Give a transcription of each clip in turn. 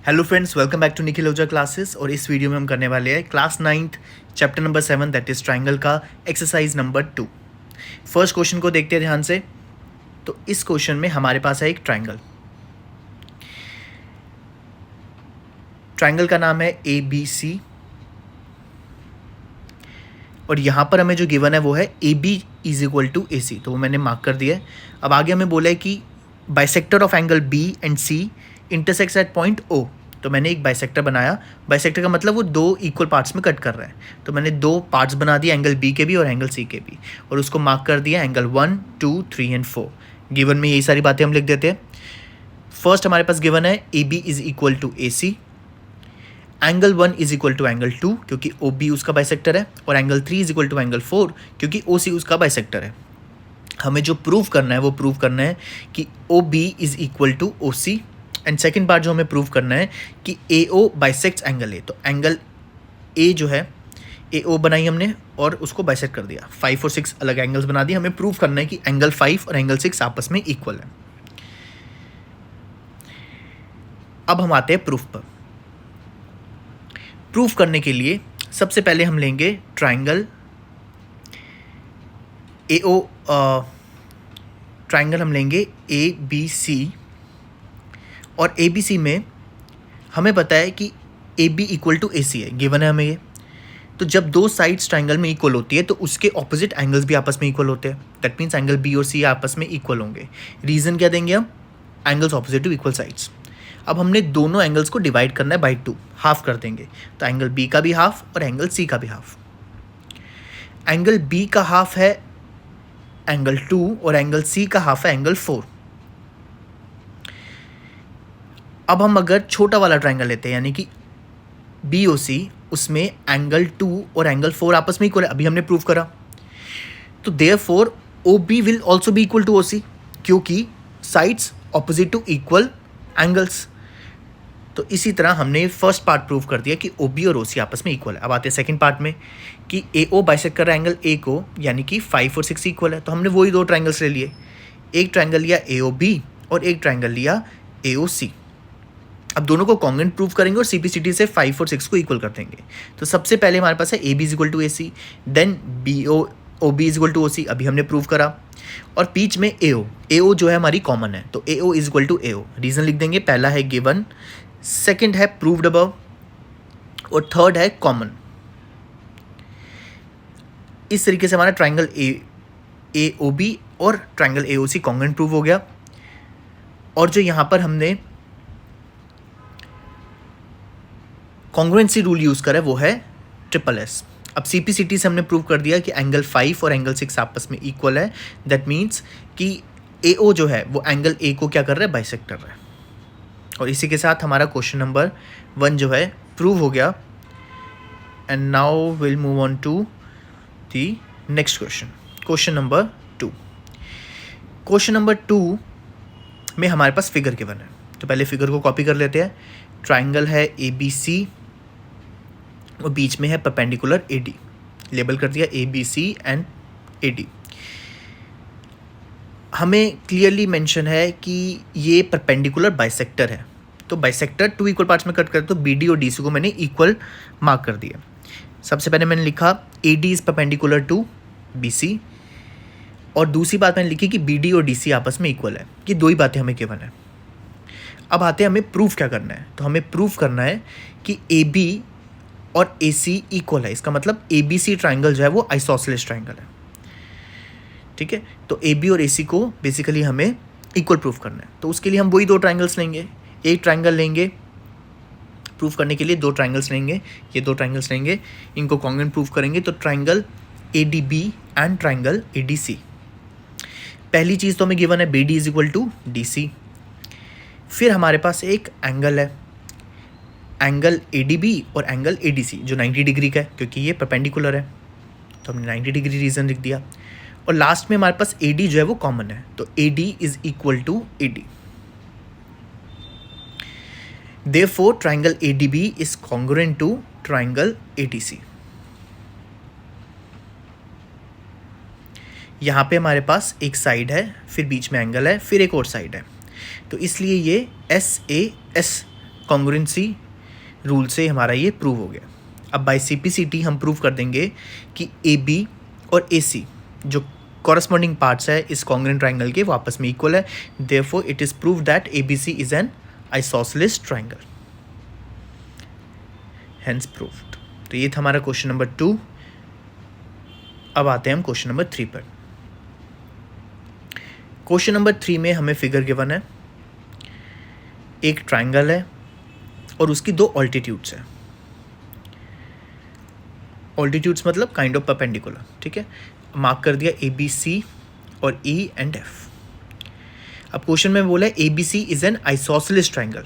Hello friends, welcome back to Nikhil Ojha classes. और इस video में हम करने वाले हैं class 9th chapter number 7 that is triangle का एक्सरसाइज नंबर 2। फर्स्ट क्वेश्चन को देखते हैं ध्यान से। तो इस क्वेश्चन में हमारे पास है एक ट्राइंगल। ट्राइंगल का नाम है ABC और यहाँ पर हमें जो गिवन है वो है AB is equal to AC, तो वो मैंने मार्क कर दिया है। अब आगे हमें बोला है कि bisector of angle B and C intersects at point O। तो मैंने एक बाइसेक्टर बनाया। बाइसेक्टर का मतलब वो दो इक्वल पार्ट्स में कट कर रहा है, तो मैंने दो पार्ट्स बना दिए, एंगल B के भी और एंगल C के भी, और उसको मार्क कर दिया एंगल 1, 2, 3 एंड 4। गिवन में यही सारी बातें हम लिख देते हैं। फर्स्ट हमारे पास गिवन है AB is equal to AC, angle 1 is equal to angle 2 क्योंकि OB उसका बाइसेक्टर है, और angle 3 is equal to angle 4 क्योंकि OC उसका बाइसेक्टर है। हमें जो प्रूव करना है वो प्रूव करना है कि OB is equal to OC, and second part जो हमें प्रूव करना है कि AO बाइसेक्ट्स एंगल A। तो एंगल A जो है AO बनाई हमने और उसको बाइसेक्ट कर दिया। 5 और 6 अलग एंगल्स बना दिए। हमें प्रूव करना है कि एंगल 5 और एंगल 6 आपस में इक्वल है। अब हम आते हैं प्रूफ पर। प्रूफ करने के लिए सबसे पहले हम लेंगे ट्राइंगल AO, ट्राइंगल हम लेंगे ABC, और ABC में हमें पता है कि AB इक्वल टू AC है, गिवन है हमें ये। तो जब दो साइड्स ट्राइंगल में इक्वल होती है तो उसके ऑपोजिट एंगल्स भी आपस में इक्वल होते हैं। दैट मीन्स एंगल B और C आपस में इक्वल होंगे। रीज़न क्या देंगे हम? Angles opposite to equal sides. अब हमने दोनों एंगल्स को डिवाइड करना है बाई 2, हाफ कर देंगे। तो एंगल B का भी हाफ और एंगल C का भी हाफ। एंगल B का हाफ है एंगल 2 और एंगल C का हाफ है एंगल 4। अब हम अगर छोटा वाला ट्राइंगल लेते हैं यानी कि BOC, उसमें एंगल 2 और एंगल 4 आपस में इक्वल है, अभी हमने प्रूव करा। तो therefore OB will also be equal to OC क्योंकि sides opposite to equal angles. तो इसी तरह हमने फर्स्ट पार्ट प्रूव कर दिया कि OB और OC आपस में इक्वल है। अब आते हैं सेकंड पार्ट में कि AO बाइसेक्ट कर रहा है एंगल A को, यानी कि 5 और 6 इक्वल है। तो हमने वही दो ट्राइंगल्स ले लिए, एक ट्राइंगल लिया AOB और एक ट्राइंगल लिया AOC। अब दोनों को कॉन्ग्रुएंट प्रूव करेंगे और CPCT से 5 और 6 को इक्वल कर देंगे। तो सबसे पहले हमारे पास है AB is equal to AC, then OB is equal to OC, अभी हमने प्रूव करा, और बीच में AO जो है हमारी कॉमन है। तो AO is equal to AO। Reason लिख देंगे, पहला है गिवन, सेकंड है प्रूव्ड अबव, और थर्ड है कॉमन। इस तरीके से हमारा ट्राइंगल AOB और ट्राइंगल AOC कॉन्ग्रुएंट प्रूव हो गया। और जो यहाँ पर हमने कॉन्ग्रुएंसी रूल यूज़ करा है वो है SSS। अब CPCT से हमने प्रूव कर दिया कि एंगल 5 और एंगल 6 आपस में इक्वल है। दैट मीन्स कि AO जो है वो एंगल A को क्या कर रहा है? बाइसेक्ट कर रहा है। और इसी के साथ हमारा क्वेश्चन नंबर 1 जो है प्रूव हो गया। And now will move on to the next question, question number 2। Question number 2 में हमारे पास फिगर गिवन है, तो पहले फिगर को कॉपी कर लेते हैं। ट्राइंगल है ABC और बीच में है परपेंडिकुलर AD, लेबल कर दिया ABC एंड AD। हमें क्लियरली मेंशन है कि ये परपेंडिकुलर बाइसेक्टर है, तो बाइसेक्टर 2 इक्वल पार्ट्स में कट कर, तो BD और DC को मैंने इक्वल मार्क कर दिया। सबसे पहले मैंने लिखा AD is perpendicular to BC, और दूसरी बात मैंने लिखी कि BD और DC आपस में इक्वल है। ये दो ही बातें हमें गिवन है। अब आते हैं हमें प्रूफ क्या करना है। तो हमें प्रूफ करना है कि AB और AC इक्वल है। इसका मतलब ABC ट्राइंगल जो है वो आइसोसेलेस ट्राइंगल है। ठीक है, तो AB और AC को बेसिकली हमें इक्वल प्रूफ करना है। तो उसके लिए हम वही दो ट्राइंगल्स लेंगे, एक ट्राइंगल लेंगे प्रूफ करने के लिए, दो ट्राइंगल्स लेंगे, ये दो ट्राइंगल्स लेंगे, इनको कॉन्ग्रुएंट प्रूफ करेंगे। तो triangle ADB and triangle ADC। पहली चीज़ तो हमें गिवन है BD is equal to DC। फिर हमारे पास एक एंगल है, एंगल ADB और एंगल ADC जो 90 डिग्री का है क्योंकि ये परपेंडिकुलर है, तो हमने 90 डिग्री रीजन लिख दिया। और लास्ट में हमारे पास AD जो है वो कॉमन है, तो AD is equal to AD। Therefore triangle ADB is congruent to triangle ADC। यहाँ पे हमारे पास एक साइड है, फिर बीच में एंगल है, फिर एक और साइड है, तो इसलिए ये SAS कॉन्ग्रुएंसी रूल से हमारा ये प्रूव हो गया। अब बाय CPCT हम प्रूव कर देंगे कि AB और AC जो कॉरस्पॉन्डिंग पार्ट्स है इस कॉन्ग्रुएंट ट्राइंगल के वो आपस में इक्वल है। Therefore it is prove that ABC is an isosceles triangle, hence proved. तो ये था हमारा क्वेश्चन नंबर 2। अब आते हैं हम क्वेश्चन नंबर 3 पर। क्वेश्चन नंबर 3 में हमें फिगर गिवन है, एक ट्राइंगल है और उसकी 2 ऑल्टीट्यूड्स हैं। ऑल्टीट्यूड्स मतलब काइंड ऑफ परपेंडिकुलर, ठीक है। मार्क कर दिया ABC और E एंड F। अब क्वेश्चन में बोला है ABC is an isosceles triangle.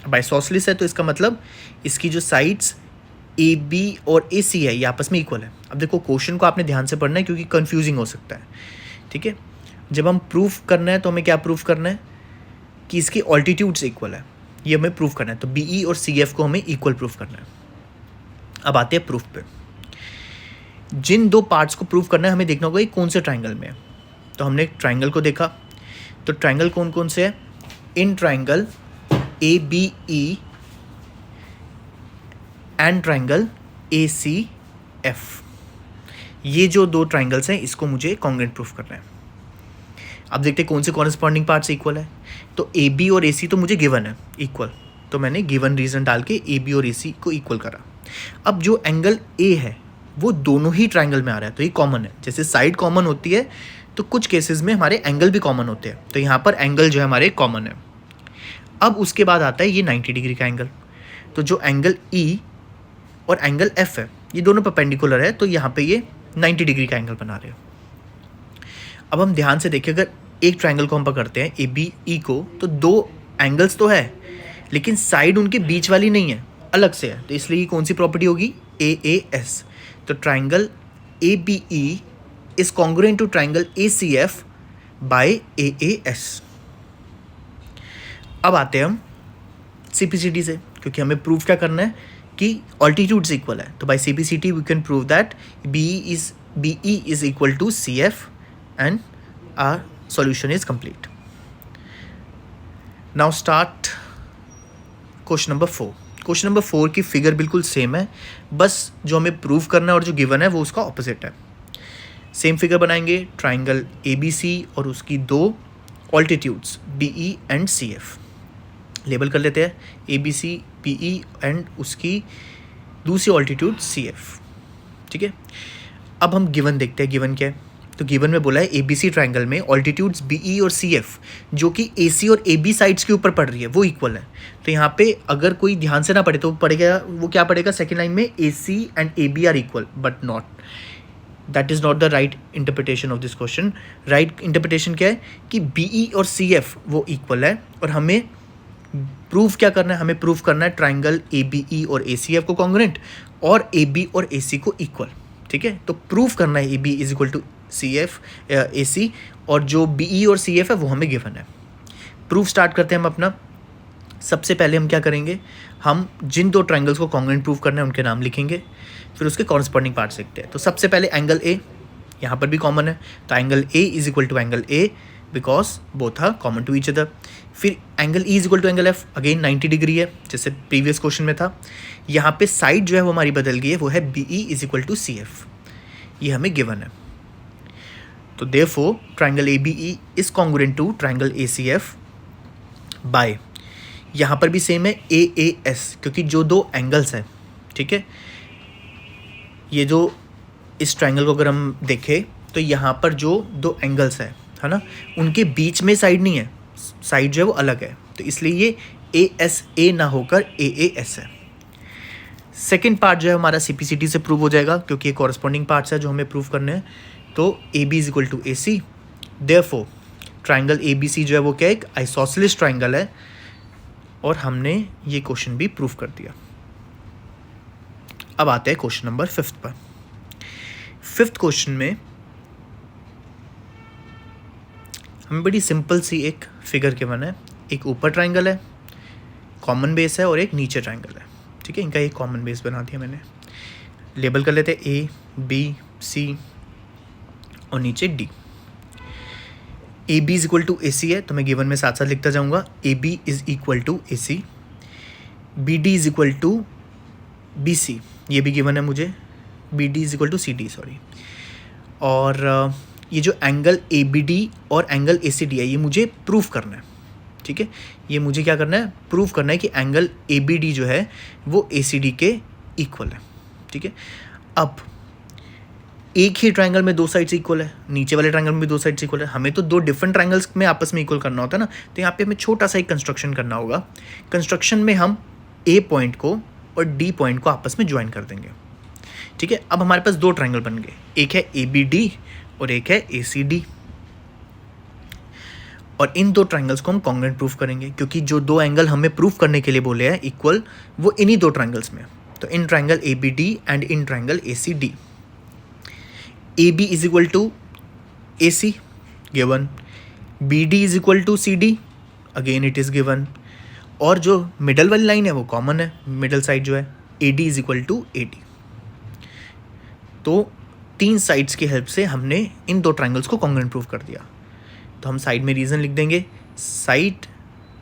अब आइसोसेलेस है तो इसका मतलब इसकी जो साइड्स AB और AC है ये आपस में इक्वल है। अब देखो क्वेश्चन को आपने ध्यान से पढ़ना है क्योंकि कंफ्यूजिंग हो सकता है, ठीक है। जब हम प्रूफ करना है तो हमें क्या प्रूफ करना है कि इसकी ऑल्टीट्यूड्स इक्वल है, ये हमें प्रूफ करना है। तो BE और CF को हमें इक्वल प्रूफ करना है। अब आते हैं प्रूफ पे। जिन 2 पार्ट्स को प्रूफ करना है हमें देखना होगा ये कौन से ट्राइंगल में है। तो हमने एक ट्राइंगल को देखा, तो ट्राइंगल कौन कौन से है, in triangle ABE and triangle ACF। ये जो 2 ट्राइंगल्स हैं इसको मुझे कॉन्ग्रुएंट प्रूफ करना है। अब देखते हैं कौन से कॉरस्पॉन्डिंग पार्ट्स इक्वल है। तो AB और AC तो मुझे गिवन है इक्वल, तो मैंने गिवन रीजन डाल के AB और AC को इक्वल करा। अब जो एंगल A है वो दोनों ही ट्राइंगल में आ रहा है, तो ये कॉमन है। जैसे साइड कॉमन होती है तो कुछ केसेस में हमारे एंगल भी कॉमन होते हैं, तो यहाँ पर एंगल जो है हमारे कॉमन है। अब उसके बाद आता है ये 90 डिग्री का एंगल। तो जो एंगल E और एंगल F है ये दोनों परपेंडिकुलर है, तो यहाँ पे ये 90 डिग्री का एंगल बना रहे हैं। अब हम ध्यान से देखें, अगर एक ट्राइंगल को हम पकड़ते हैं ABE को, तो 2 एंगल्स तो है लेकिन साइड उनके बीच वाली नहीं है, अलग से है। तो इसलिए कौन सी प्रॉपर्टी होगी, AAS। तो triangle ABE is congruent to triangle ACF by AAS। अब आते हैं हम CPCT से, क्योंकि हमें प्रूफ क्या करना है कि ऑल्टीट्यूड्स इक्वल है। तो by CPCT we can prove that BE is equal to CF and our solution is complete. Now start question number 4। Question number 4 की फिगर बिल्कुल सेम है, बस जो हमें प्रूव करना है और जो गिवन है वो उसका ऑपोजिट है। सेम फिगर बनाएंगे, ट्राइंगल ABC और उसकी 2 altitudes BE and CF। Label कर लेते हैं ABC BE एंड उसकी दूसरी ऑल्टीट्यूड CF, ठीक है। अब हम गिवन देखते हैं, गिवन क्या है। तो गिवन में बोला है ABC ट्राइंगल में ऑल्टीट्यूड्स BE और CF जो कि AC और AB साइड्स के ऊपर पड़ रही है वो इक्वल है। तो यहाँ पे अगर कोई ध्यान से ना पढ़े तो पढ़ेगा, वो क्या पढ़ेगा, सेकेंड लाइन में AC and AB are equal, but not, that is not the right interpretation of this question. Right interpretation क्या है कि BE और CF वो इक्वल है, और हमें प्रूफ क्या करना है, हमें प्रूफ करना है ट्राइंगल ABE और ACF को कॉन्ग्रुएंट और AB और AC को इक्वल, ठीक है। तो प्रूफ करना है AB is equal to CF AC, और जो BE और CF है वो हमें गिवन है। प्रूफ स्टार्ट करते हैं हम अपना। सबसे पहले हम क्या करेंगे, हम जिन 2 ट्राइंगल्स को कॉन्ग्रुएंट प्रूफ करना है उनके नाम लिखेंगे, फिर उसके कॉरस्पॉन्डिंग पार्ट्स लिखते हैं। तो सबसे पहले एंगल A, यहाँ पर भी कॉमन है, तो angle A is equal to angle A because both are common to each other. फिर angle E is equal to angle F, again 90 degree है जैसे प्रीवियस क्वेश्चन में था। यहाँ पे साइड जो है वो हमारी बदल गई है, वो है BE is equal to CF, ये हमें गिवन है। तो therefore triangle ABE is congruent to triangle ACF by, यहाँ पर भी सेम है AAS, क्योंकि जो 2 एंगल्स हैं, ठीक है, ये जो इस ट्राइंगल को अगर हम देखें तो यहाँ पर जो 2 एंगल्स है ना, उनके बीच में साइड नहीं है, साइड जो है वो अलग है, तो इसलिए ये ASA ना होकर AAS है। सेकेंड पार्ट जो है हमारा CPCT से प्रूव हो जाएगा, क्योंकि ये कॉरस्पॉन्डिंग पार्ट्स है जो हमें प्रूव करने हैं। तो AB is equal to AC, therefore triangle ABC जो है वो क्या एक आइसोसेलेस ट्राइंगल है, और हमने ये क्वेश्चन भी प्रूव कर दिया। अब आते हैं क्वेश्चन नंबर 5 पर। 5th क्वेश्चन में हमें बड़ी सिंपल सी एक फिगर गिवन है, एक ऊपर ट्राइंगल है, कॉमन बेस है, और एक नीचे ट्राइंगल है, ठीक है। इनका एक कॉमन बेस बना दिया मैंने। लेबल कर लेते हैं A B C और नीचे D। AB is equal to AC है, तो मैं गिवन में साथ साथ लिखता जाऊंगा AB is equal to AC। B D is equal to B C, ये भी गिवन है मुझे, B D is equal to C D, sorry. और ये जो एंगल ए बी डी और एंगल ए सी डी है, ये मुझे प्रूफ करना है, ठीक है। ये मुझे क्या करना है, प्रूफ करना है कि एंगल ए बी डी जो है वो ए सी डी के इक्वल है, ठीक है। अब एक ही ट्रायंगल में दो साइड्स इक्वल है, नीचे वाले ट्रायंगल में भी दो साइड्स इक्वल है, हमें तो दो डिफरेंट ट्रायंगल्स में आपस में इक्वल करना होता है ना। तो यहाँ पे हमें छोटा सा एक कंस्ट्रक्शन करना होगा। कंस्ट्रक्शन में हम ए पॉइंट को और डी पॉइंट को आपस में ज्वाइन कर देंगे, ठीक है। अब हमारे पास दो ट्रायंगल बन गए, एक है ए बी डी और एक है ए सी डी। और इन दो ट्रायंगल्स को हम कॉन्ग्रुएंट प्रूफ करेंगे, क्योंकि जो दो एंगल हमें प्रूफ करने के लिए बोले हैं इक्वल, वो इन्हीं दो ट्रायंगल्स में। तो in triangle A B D and in triangle A C D, A B is equal to A C given, B D is equal to C D, again it is given. और जो middle वाली line है वो common है, middle side जो है A D is equal to A D. तो तीन साइड्स की हेल्प से हमने इन दो ट्रायंगल्स को कॉन्ग्रुएंट प्रूफ कर दिया। तो हम साइड में रीज़न लिख देंगे, साइड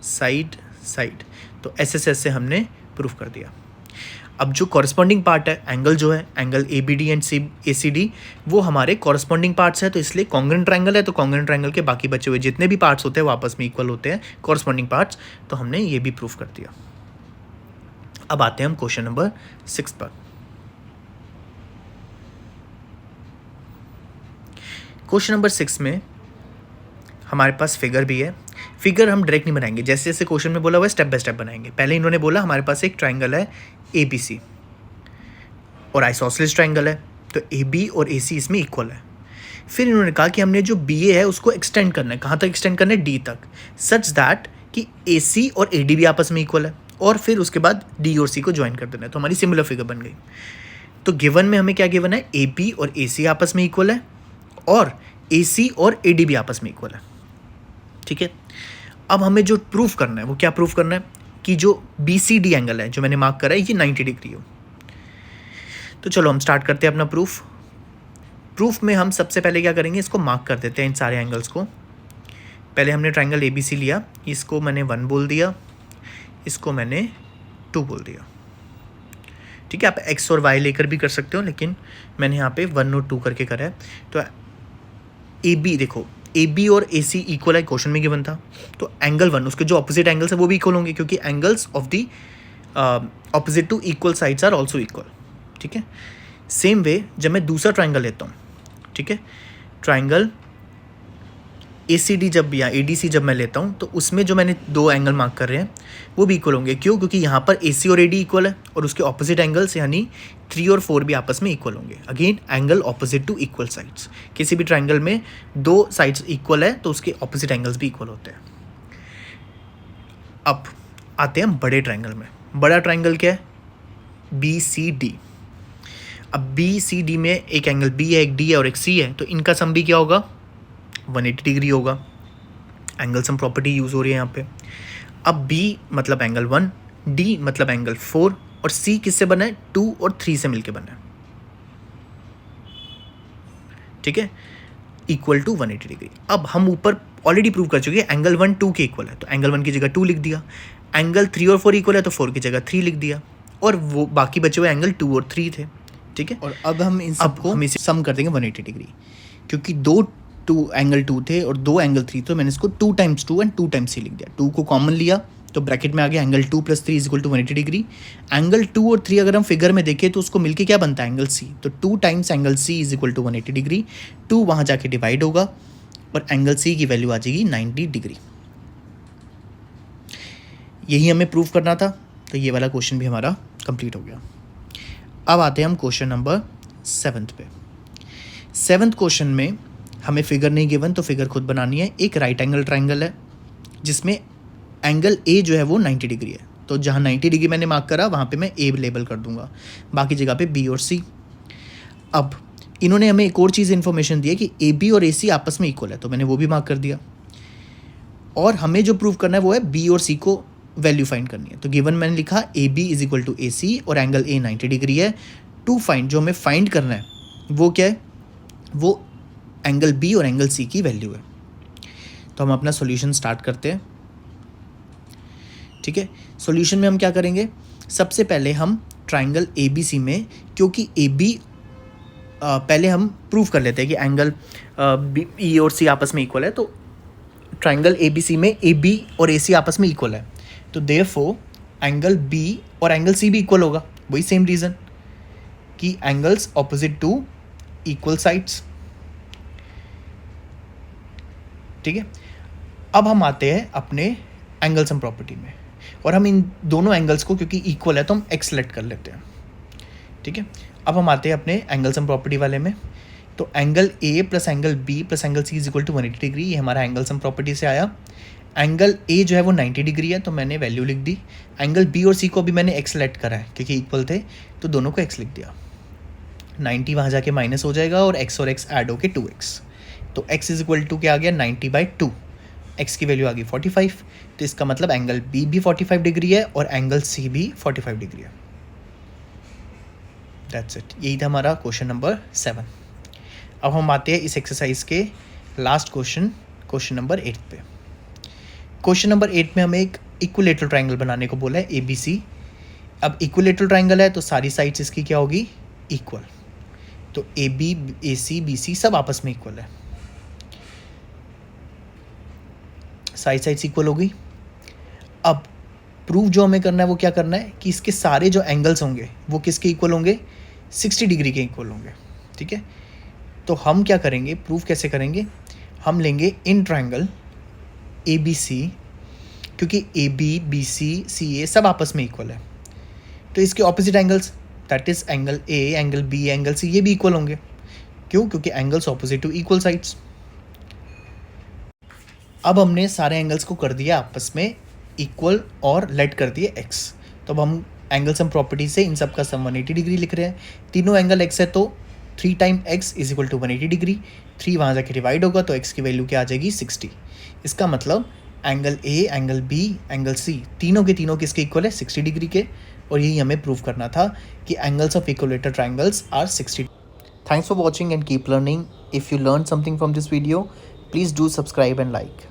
साइड साइड। तो एस से हमने प्रूफ कर दिया। अब जो कॉरस्पॉन्डिंग पार्ट है, एंगल जो है angle A B D and A C D, वो हमारे कॉरस्पॉन्डिंग पार्ट्स है, तो इसलिए कॉन्ग्रुएंट ट्रायंगल है। तो कॉन्ग्रुएंट ट्रायंगल के बाकी बचे हुए जितने भी पार्ट्स होते हैं वो आपस में इक्वल होते हैं, कॉरस्पॉन्डिंग पार्ट्स। तो हमने ये भी प्रूफ कर दिया। अब आते हैं हम क्वेश्चन नंबर 6 पर। क्वेश्चन नंबर 6 में हमारे पास फिगर भी है। फिगर हम डायरेक्ट नहीं बनाएंगे, जैसे जैसे क्वेश्चन में बोला हुआ है स्टेप बाय स्टेप बनाएंगे। पहले इन्होंने बोला हमारे पास एक ट्रायंगल है ए बी सी और आइसोसेलेस ट्रायंगल है, तो ए बी और ए सी इसमें इक्वल है। फिर इन्होंने कहा कि हमने जो बी ए है उसको एक्सटेंड करना है, कहाँ तक एक्सटेंड करना है, डी तक, सच दैट कि ए सी और ए डी भी आपस में इक्वल है, और फिर उसके बाद डी और सी को ज्वाइन कर देना है। तो हमारी सिमिलर फिगर बन गई। तो गिवन में हमें क्या गिवन है, ए बी और ए सी आपस में इक्वल है और ए सी और ए डी भी आपस में इक्वल है, ठीक है। अब हमें जो प्रूफ करना है वो क्या प्रूफ करना है कि जो बी सी डी एंगल है जो मैंने मार्क करा है ये 90 डिग्री हो। तो चलो हम स्टार्ट करते हैं अपना प्रूफ। प्रूफ में हम सबसे पहले क्या करेंगे, इसको मार्क कर देते हैं इन सारे एंगल्स को। पहले हमने ट्रायंगल ए बी सी लिया, इसको मैंने 1 बोल दिया, इसको मैंने 2 बोल दिया, ठीक है। आप एक्स और वाई लेकर भी कर सकते हो, लेकिन मैंने यहाँ पे 1 और 2 करके करा है। तो ए बी देखो, ए बी और ए सी इक्वल है, क्वेश्चन में गिवन था। तो एंगल 1 उसके जो ऑपोजिट एंगल्स है वो भी इक्वल होंगे, क्योंकि angles of the opposite to equal sides are also equal, ठीक है। सेम वे जब मैं दूसरा ट्रायंगल लेता हूँ, ठीक है, ट्रायंगल ए सी डी जब या ए डी सी जब मैं लेता हूँ, तो उसमें जो मैंने दो एंगल मार्क कर रहे हैं वो भी इक्वल होंगे। क्यों? क्योंकि यहाँ पर ए सी और ए डी इक्वल है और उसके ऑपोजिट एंगल्स यानी 3 और 4 भी आपस में इक्वल होंगे। Again angle opposite to equal sides, किसी भी ट्रायंगल में दो साइड्स इक्वल है तो उसके ऑपोजिट एंगल्स भी इक्वल होते हैं। अब आते हैं बड़े ट्रायंगल में। बड़ा ट्रायंगल क्या है? B C D. अब बी सी डी में एक एंगल बी है, एक डी है और एक सी है, तो इनका सम भी क्या होगा? 180 डिग्री होगा। एंगल सम प्रॉपर्टी यूज़ हो रही है यहाँ पे। अब बी मतलब एंगल 1, डी मतलब एंगल 4 और सी किससे बना है? 2 और 3 से मिलके बना है, ठीक है, इक्वल टू 180 डिग्री। अब हम ऊपर ऑलरेडी प्रूव कर चुके हैं एंगल 1 2 के इक्वल है, तो एंगल 1 की जगह 2 लिख दिया। एंगल 3 और 4 इक्वल है तो 4 की जगह 3 लिख दिया, और वो बाकी बचे हुए एंगल 2 और 3 थे, ठीक है। और अब हम इन सबको हम इसे सम कर देंगे 180 डिग्री, क्योंकि दो एंगल 2 थे और दो एंगल 3, तो मैंने इसको 2 टाइम्स 2 एंड 2 टाइम्स 3 लिख दिया। 2 को कॉमन लिया तो ब्रैकेट में आ गया angle 2 + 3 is equal to 180 degree. Angle 2 और 3 अगर हम फिगर में देखें तो उसको मिलके क्या बनता है? Angle C. तो 2 times angle C is equal to 180 degree. 2 वहाँ जाके डिवाइड होगा और एंगल सी की वैल्यू आ जाएगी 90 डिग्री। यही हमें प्रूव करना था, तो ये वाला क्वेश्चन भी हमारा कंप्लीट हो गया। अब आते हैं हम क्वेश्चन नंबर 7 पे। 7th क्वेश्चन में हमें फिगर नहीं गिवन तो फिगर खुद बनानी है। एक राइट एंगल ट्रायंगल है जिसमें एंगल ए जो है वो 90 डिग्री है, तो जहाँ 90 डिग्री मैंने मार्क करा वहाँ पे मैं ए लेबल कर दूंगा, बाकी जगह पे बी और सी। अब इन्होंने हमें एक और चीज़ इन्फॉर्मेशन दी है कि ए बी और ए सी आपस में इक्वल है, तो मैंने वो भी मार्क कर दिया। और हमें जो प्रूव करना है वो है बी और सी को वैल्यू फाइंड करनी है। तो गिवन मैंने लिखा A B is equal to A C और एंगल ए 90 डिग्री है। टू फाइंड, जो हमें फाइंड करना है वो क्या है? वो एंगल बी और एंगल सी की वैल्यू है। तो हम अपना सॉल्यूशन स्टार्ट करते हैं। ठीक है। सॉल्यूशन में हम क्या करेंगे, सबसे पहले हम ट्राइंगल ABC में, क्योंकि AB पहले हम प्रूव कर लेते हैं कि एंगल E और C आपस में इक्वल है, तो ट्राइंगल ABC में AB और AC आपस में इक्वल है, तो देयरफॉर एंगल B और एंगल C भी इक्वल होगा। वही सेम रीज़न कि angles opposite to equal sides. ठीक है, अब हम आते हैं अपने एंगल सम प्रॉपर्टी में, और हम इन दोनों एंगल्स को क्योंकि इक्वल है तो हम एक्स सेलेक्ट कर लेते हैं। ठीक है, अब हम आते हैं अपने एंगल सम प्रॉपर्टी वाले में। तो angle A plus angle B plus angle C is equal to 180 degree, ये हमारा एंगल सम प्रॉपर्टी से आया। एंगल A जो है वो 90 डिग्री है, तो मैंने वैल्यू लिख दी। एंगल B और C को भी मैंने एक्स सेलेक्ट करा है क्योंकि इक्वल थे, तो दोनों को एक्स लिख दिया। 90 वहाँ जाके माइनस हो जाएगा और x और x ऐड होके 2x, तो x इज इक्वल टू क्या आ गया 90/2, x की वैल्यू आ गई 45, तो इसका मतलब एंगल B भी 45 डिग्री है और एंगल C भी 45 डिग्री है। दैट्स इट, यही था हमारा क्वेश्चन नंबर 7। अब हम आते हैं इस एक्सरसाइज के लास्ट क्वेश्चन नंबर 8 पे। क्वेश्चन नंबर 8 में हमें एक इक्विलेटरल ट्राइंगल बनाने को बोला है ABC। अब इक्विलेटरल ट्राइंगल है तो सारी साइड्स इसकी क्या होगी, इक्वल, तो AB AC BC सब आपस में इक्वल है, साइड साइड्स इक्वल हो गई। अब प्रूफ जो हमें करना है वो क्या करना है कि इसके सारे जो एंगल्स होंगे वो किसके इक्वल होंगे, 60 डिग्री के इक्वल होंगे। ठीक है, तो हम क्या करेंगे, प्रूफ कैसे करेंगे, हम लेंगे इन ट्राइंगल ABC, क्योंकि AB BC CA सब आपस में इक्वल है, तो इसके opposite angles that is angle A angle B angle C ये भी इक्वल होंगे। क्यों, क्योंकि angles opposite to equal sides. अब हमने सारे एंगल्स को कर दिया आपस में इक्वल और लेट कर दिए x, तो अब हम एंगल सम प्रॉपर्टी से इन सब का सम 180 डिग्री लिख रहे हैं। तीनों एंगल x है तो 3 time x is equal to 180 degree, 3 वहाँ जाके डिवाइड होगा तो x की वैल्यू क्या आ जाएगी 60। इसका मतलब angle A angle B angle C तीनों के तीनों किसके इक्वल है, 60 डिग्री के, और यही हमें प्रूव करना था कि angles of equilateral triangles are 60। Thanks for watching and keep learning. If you learn something from this video, please do subscribe and like.